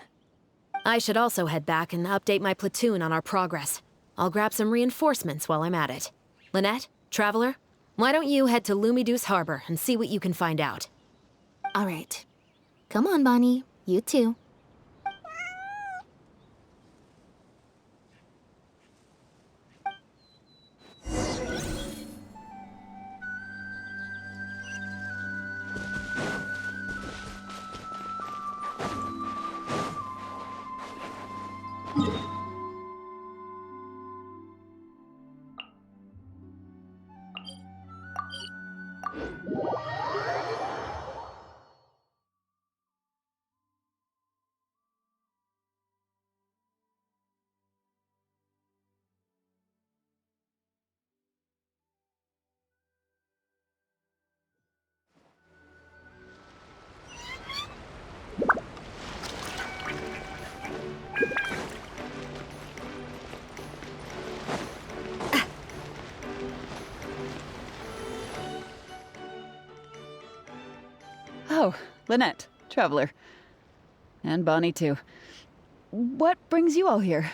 I should also head back and update my platoon on our progress. I'll grab some reinforcements while I'm at it. Lynette, Traveler, why don't you head to Lumiduce Harbor and see what you can find out? All right. Come on, Bonnie. You too. Oh, Lynette, Traveler. And Bonnie, too. What brings you all here?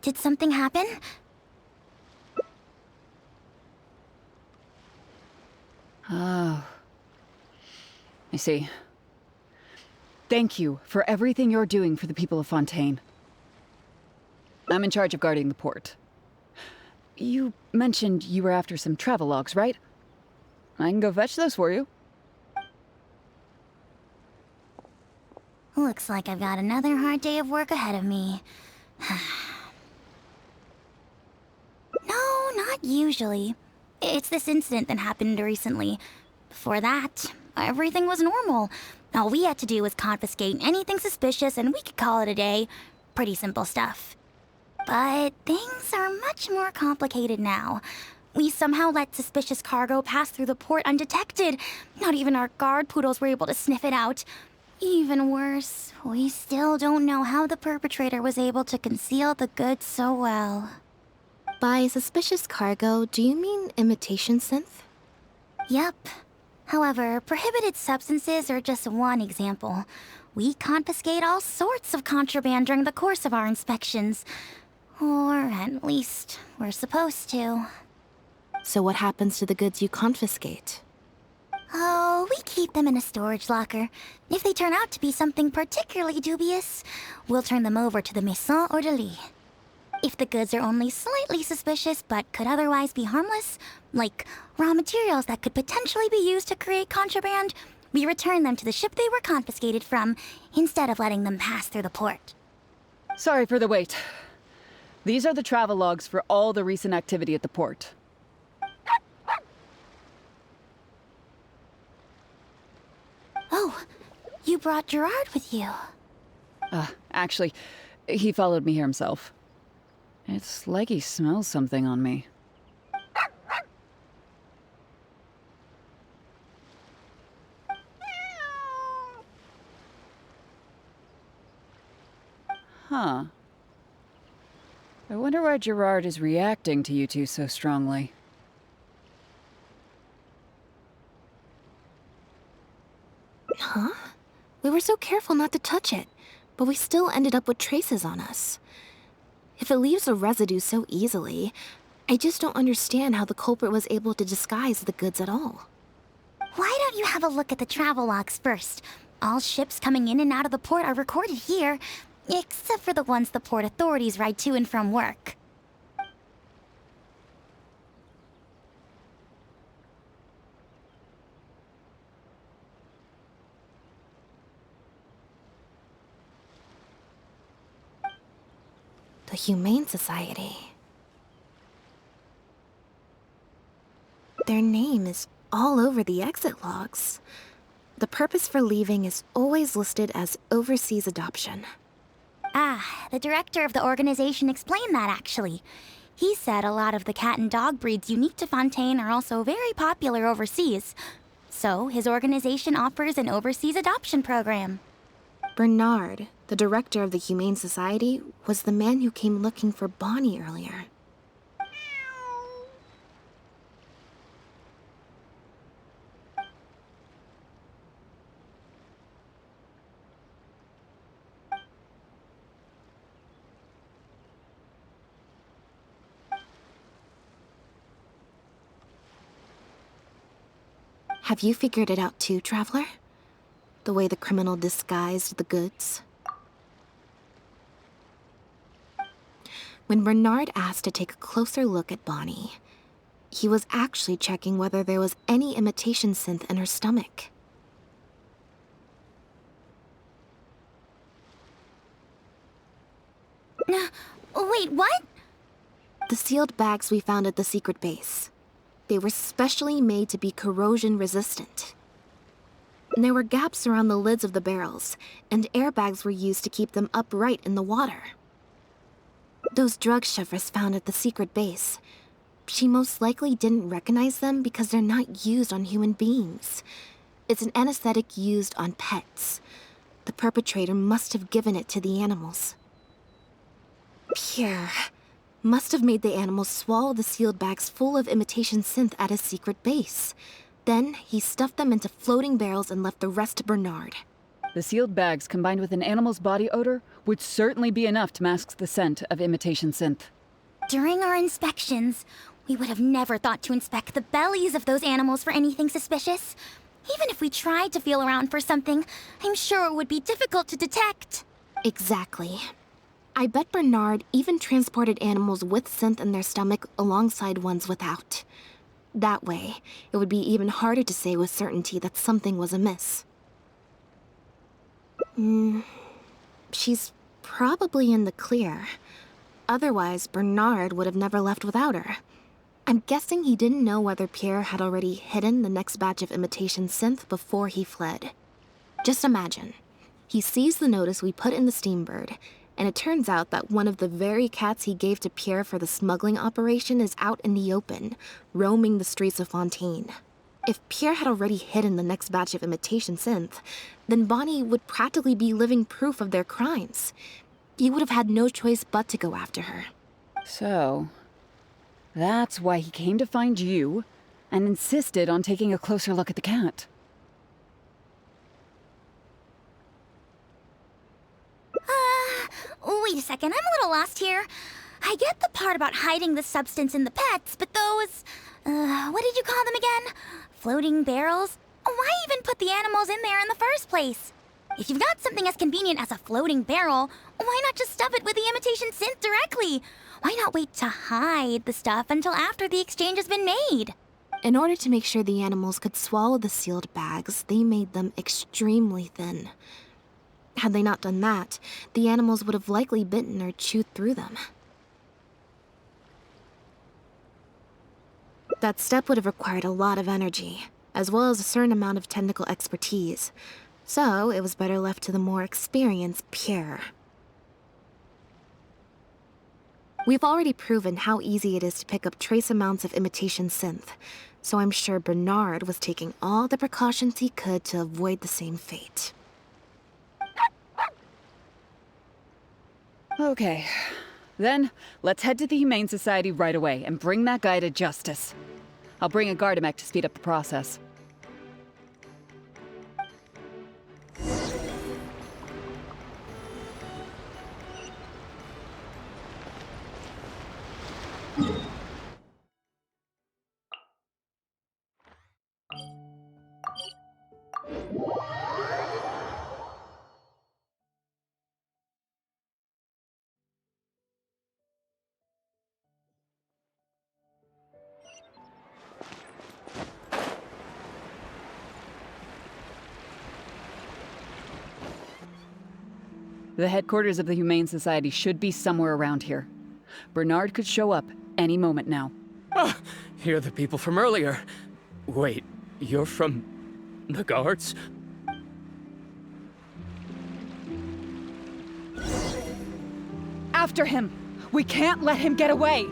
Did something happen? Oh. I see. Thank you for everything you're doing for the people of Fontaine. I'm in charge of guarding the port. You mentioned you were after some travel logs, right? I can go fetch those for you. Looks like I've got another hard day of work ahead of me. No, not usually. It's this incident that happened recently. Before that, everything was normal. All we had to do was confiscate anything suspicious and we could call it a day. Pretty simple stuff. But things are much more complicated now. We somehow let suspicious cargo pass through the port undetected. Not even our guard poodles were able to sniff it out. Even worse, we still don't know how the perpetrator was able to conceal the goods so well. By suspicious cargo, do you mean imitation synth? Yep. However, prohibited substances are just one example. We confiscate all sorts of contraband during the course of our inspections. Or at least, we're supposed to. So what happens to the goods you confiscate? Oh, we keep them in a storage locker. If they turn out to be something particularly dubious, we'll turn them over to the Maison Orderly. If the goods are only slightly suspicious but could otherwise be harmless, like raw materials that could potentially be used to create contraband, we return them to the ship they were confiscated from, instead of letting them pass through the port. Sorry for the wait. These are the travel logs for all the recent activity at the port. Oh, you brought Gerard with you. Actually, he followed me here himself. It's like he smells something on me. Huh. I wonder why Gerard is reacting to you two so strongly. Huh? We were so careful not to touch it, but we still ended up with traces on us. If it leaves a residue so easily, I just don't understand how the culprit was able to disguise the goods at all. Why don't you have a look at the travel logs first? All ships coming in and out of the port are recorded here, except for the ones the port authorities ride to and from work. The Humane Society. Their name is all over the exit logs. The purpose for leaving is always listed as overseas adoption. Ah, the director of the organization explained that, actually. He said a lot of the cat and dog breeds unique to Fontaine are also very popular overseas. So, his organization offers an overseas adoption program. Bernard, the director of the Humane Society, was the man who came looking for Bonnie earlier. Have you figured it out too, Traveler? The way the criminal disguised the goods? When Bernard asked to take a closer look at Bonnie, he was actually checking whether there was any imitation synth in her stomach. Wait, what? The sealed bags we found at the secret base. They were specially made to be corrosion resistant. There were gaps around the lids of the barrels, and airbags were used to keep them upright in the water. Those drug shovers found at the secret base, she most likely didn't recognize them because they're not used on human beings. It's an anesthetic used on pets. The perpetrator must have given it to the animals. Pierre must have made the animals swallow the sealed bags full of imitation synth at his secret base. Then, he stuffed them into floating barrels and left the rest to Bernard. The sealed bags combined with an animal's body odor would certainly be enough to mask the scent of imitation synth. During our inspections, we would have never thought to inspect the bellies of those animals for anything suspicious. Even if we tried to feel around for something, I'm sure it would be difficult to detect. Exactly. I bet Bernard even transported animals with synth in their stomach alongside ones without. That way, it would be even harder to say with certainty that something was amiss. She's probably in the clear. Otherwise, Bernard would have never left without her. I'm guessing he didn't know whether Pierre had already hidden the next batch of imitation synth before he fled. Just imagine. He sees the notice we put in the Steambird, and it turns out that one of the very cats he gave to Pierre for the smuggling operation is out in the open, roaming the streets of Fontaine. If Pierre had already hidden the next batch of imitation synth, then Bonnie would practically be living proof of their crimes. He would have had no choice but to go after her. So, that's why he came to find you and insisted on taking a closer look at the cat. Wait a second, I'm a little lost here. I get the part about hiding the substance in the pets, but those... what did you call them again? Floating barrels? Why even put the animals in there in the first place? If you've got something as convenient as a floating barrel, why not just stuff it with the imitation synth directly? Why not wait to hide the stuff until after the exchange has been made? In order to make sure the animals could swallow the sealed bags, they made them extremely thin. Had they not done that, the animals would have likely bitten or chewed through them. That step would have required a lot of energy, as well as a certain amount of technical expertise, so it was better left to the more experienced Pierre. We've already proven how easy it is to pick up trace amounts of imitation synth, so I'm sure Bernard was taking all the precautions he could to avoid the same fate. Okay. Then, let's head to the Humane Society right away and bring that guy to justice. I'll bring a Gardamek to speed up the process. The headquarters of the Humane Society should be somewhere around here. Bernard could show up any moment now. Ah, you're the people from earlier. Wait, you're from the guards? After him! We can't let him get away!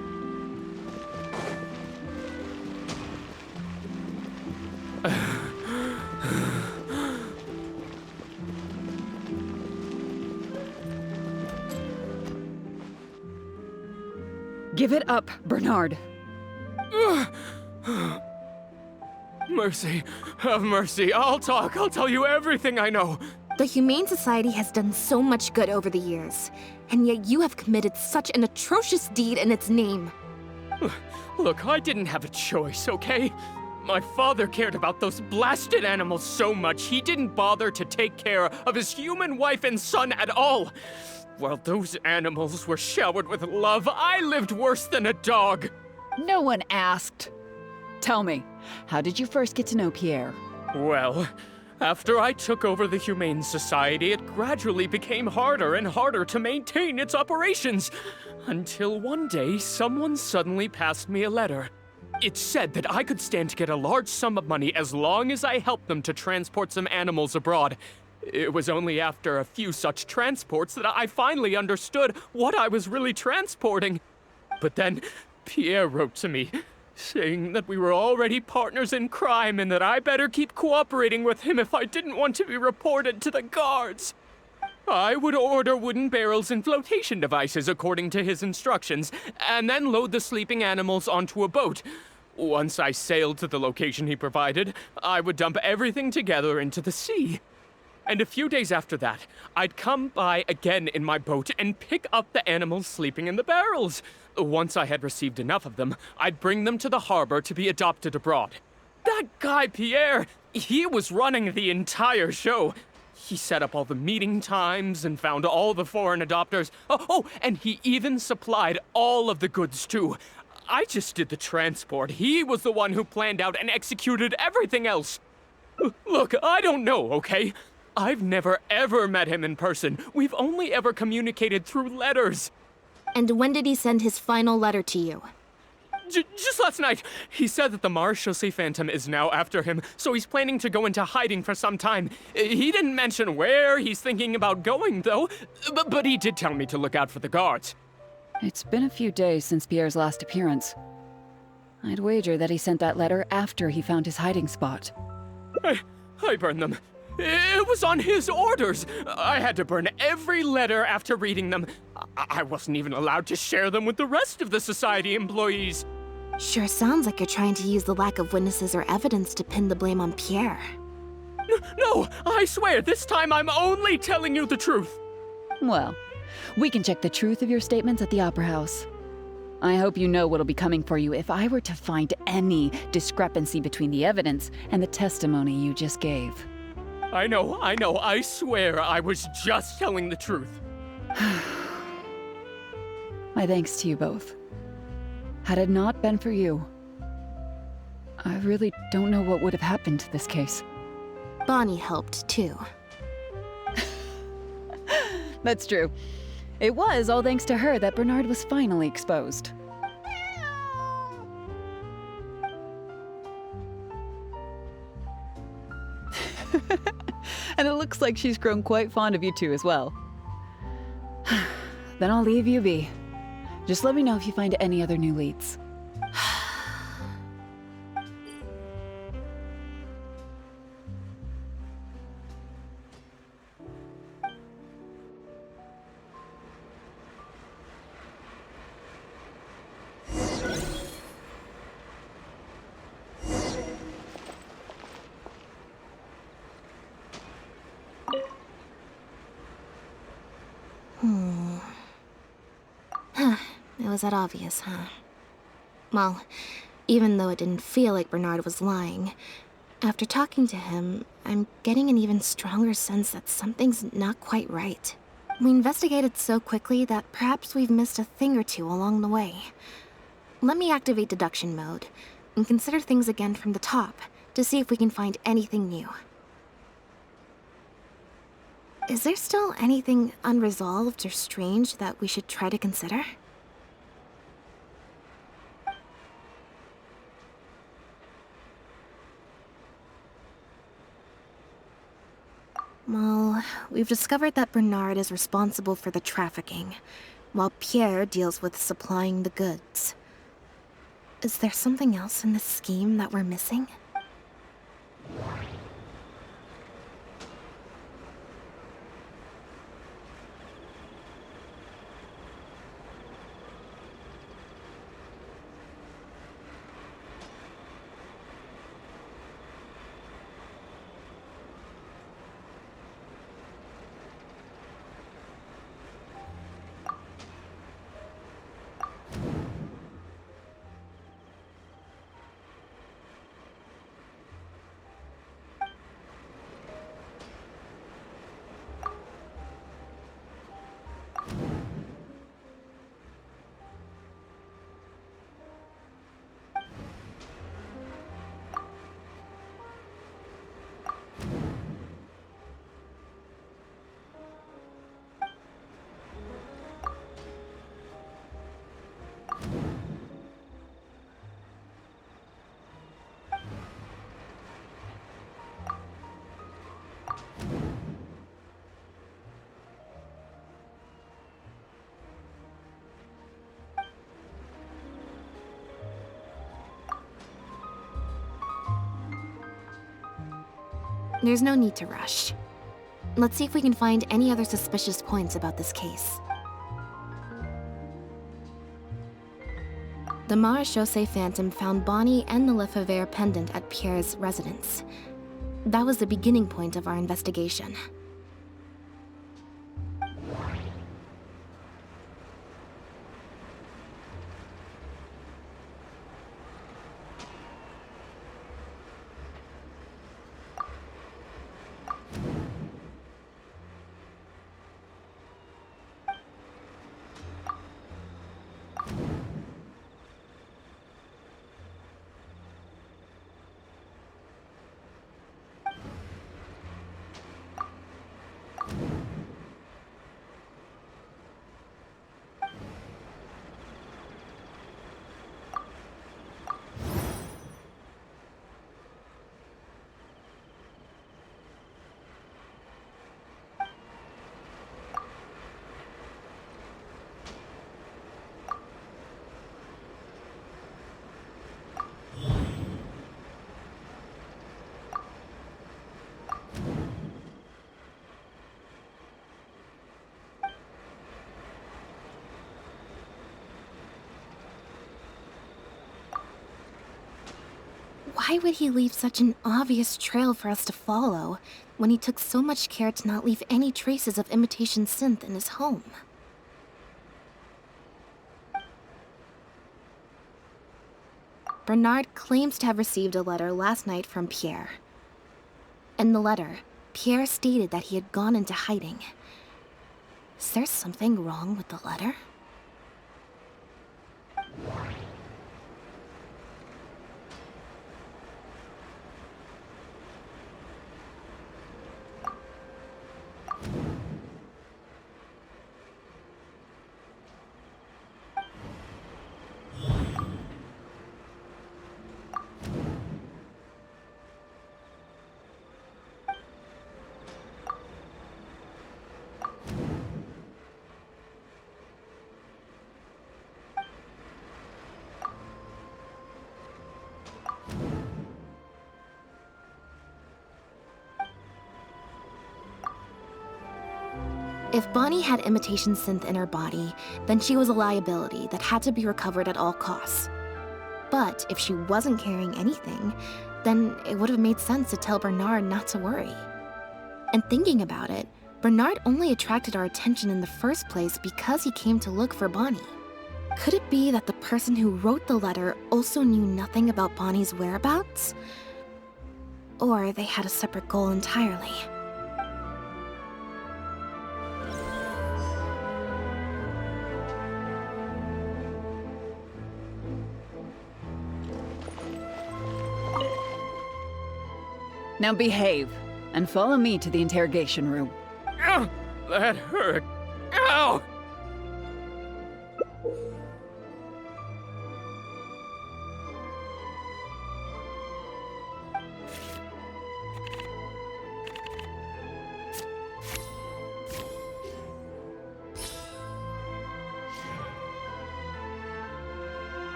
Give it up, Bernard. Mercy, have mercy. I'll talk. I'll tell you everything I know. The Humane Society has done so much good over the years, and yet you have committed such an atrocious deed in its name. Look, I didn't have a choice, okay? My father cared about those blasted animals so much, he didn't bother to take care of his human wife and son at all. While those animals were showered with love, I lived worse than a dog. No one asked. Tell me, how did you first get to know Pierre? Well, after I took over the Humane Society, it gradually became harder and harder to maintain its operations. Until one day, someone suddenly passed me a letter. It said that I could stand to get a large sum of money as long as I helped them to transport some animals abroad. It was only after a few such transports that I finally understood what I was really transporting. But then, Pierre wrote to me, saying that we were already partners in crime and that I better keep cooperating with him if I didn't want to be reported to the guards. I would order wooden barrels and flotation devices according to his instructions, and then load the sleeping animals onto a boat. Once I sailed to the location he provided, I would dump everything together into the sea. And a few days after that, I'd come by again in my boat and pick up the animals sleeping in the barrels. Once I had received enough of them, I'd bring them to the harbor to be adopted abroad. That guy, Pierre, he was running the entire show. He set up all the meeting times and found all the foreign adopters. Oh, and he even supplied all of the goods, too. I just did the transport. He was the one who planned out and executed everything else. Look, I don't know, okay? I've never ever met him in person. We've only ever communicated through letters. And when did he send his final letter to you? Just last night, he said that the Marechaussee Phantom is now after him, so he's planning to go into hiding for some time. He didn't mention where he's thinking about going, though, but he did tell me to look out for the guards. It's been a few days since Pierre's last appearance. I'd wager that he sent that letter after he found his hiding spot. I burned them. It was on his orders. I had to burn every letter after reading them. I wasn't even allowed to share them with the rest of the society employees. Sure sounds like you're trying to use the lack of witnesses or evidence to pin the blame on Pierre. No, I swear, this time I'm only telling you the truth. Well, we can check the truth of your statements at the Opera House. I hope you know what'll be coming for you if I were to find any discrepancy between the evidence and the testimony you just gave. I know, I swear I was just telling the truth. My thanks to you both. Had it not been for you, I really don't know what would have happened to this case. Bonnie helped, too. That's true. It was all thanks to her that Bernard was finally exposed. And it looks like she's grown quite fond of you two as well. Then I'll leave you be. Just let me know if you find any other new leads. It was that obvious, huh? Well, even though it didn't feel like Bernard was lying, after talking to him, I'm getting an even stronger sense that something's not quite right. We investigated so quickly that perhaps we've missed a thing or two along the way. Let me activate deduction mode and consider things again from the top to see if we can find anything new. Is there still anything unresolved or strange that we should try to consider? Well, we've discovered that Bernard is responsible for the trafficking, while Pierre deals with supplying the goods. Is there something else in this scheme that we're missing? There's no need to rush. Let's see if we can find any other suspicious points about this case. The Marechaussee Phantom found Bonnie and the Lefebvre pendant at Pierre's residence. That was the beginning point of our investigation. Why would he leave such an obvious trail for us to follow when he took so much care to not leave any traces of imitation synth in his home? Bernard claims to have received a letter last night from Pierre. In the letter, Pierre stated that he had gone into hiding. Is there something wrong with the letter? If Bonnie had imitation synth in her body, then she was a liability that had to be recovered at all costs. But if she wasn't carrying anything, then it would have made sense to tell Bernard not to worry. And thinking about it, Bernard only attracted our attention in the first place because he came to look for Bonnie. Could it be that the person who wrote the letter also knew nothing about Bonnie's whereabouts? Or they had a separate goal entirely? Now behave, and follow me to the interrogation room. Ow! That hurt. Ow!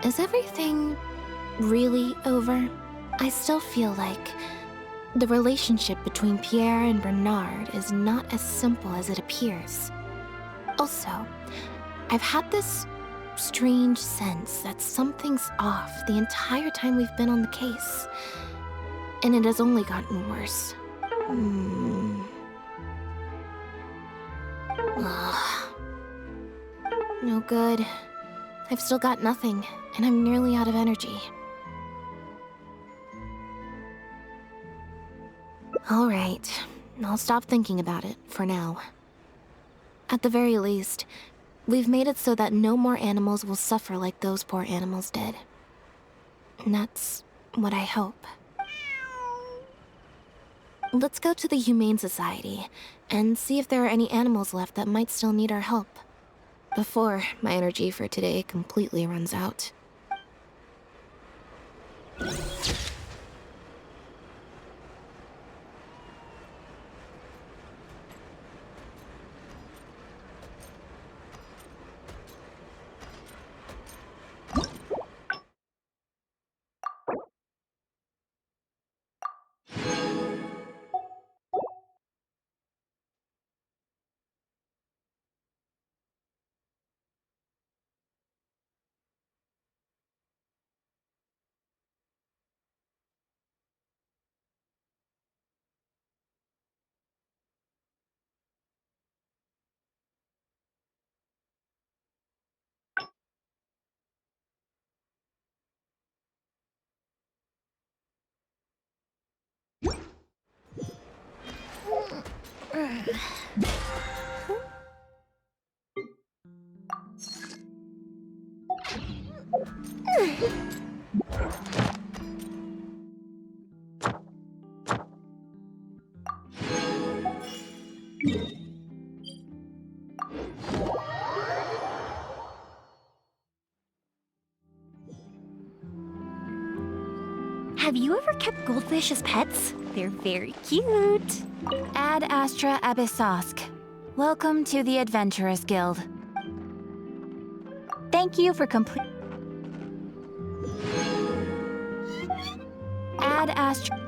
Is everything really over? I still feel like the relationship between Pierre and Bernard is not as simple as it appears. Also, I've had this strange sense that something's off the entire time we've been on the case. And it has only gotten worse. Ugh. No good. I've still got nothing, and I'm nearly out of energy. All right, I'll stop thinking about it for now. At the very least, we've made it so that no more animals will suffer like those poor animals did. And that's what I hope. Let's go to the Humane Society and see if there are any animals left that might still need our help, before my energy for today completely runs out. Have you ever kept goldfish as pets? They're very cute. Ad Astra Abyssosk. Welcome to the Adventurers Guild. Thank you for complete. Ad Astra.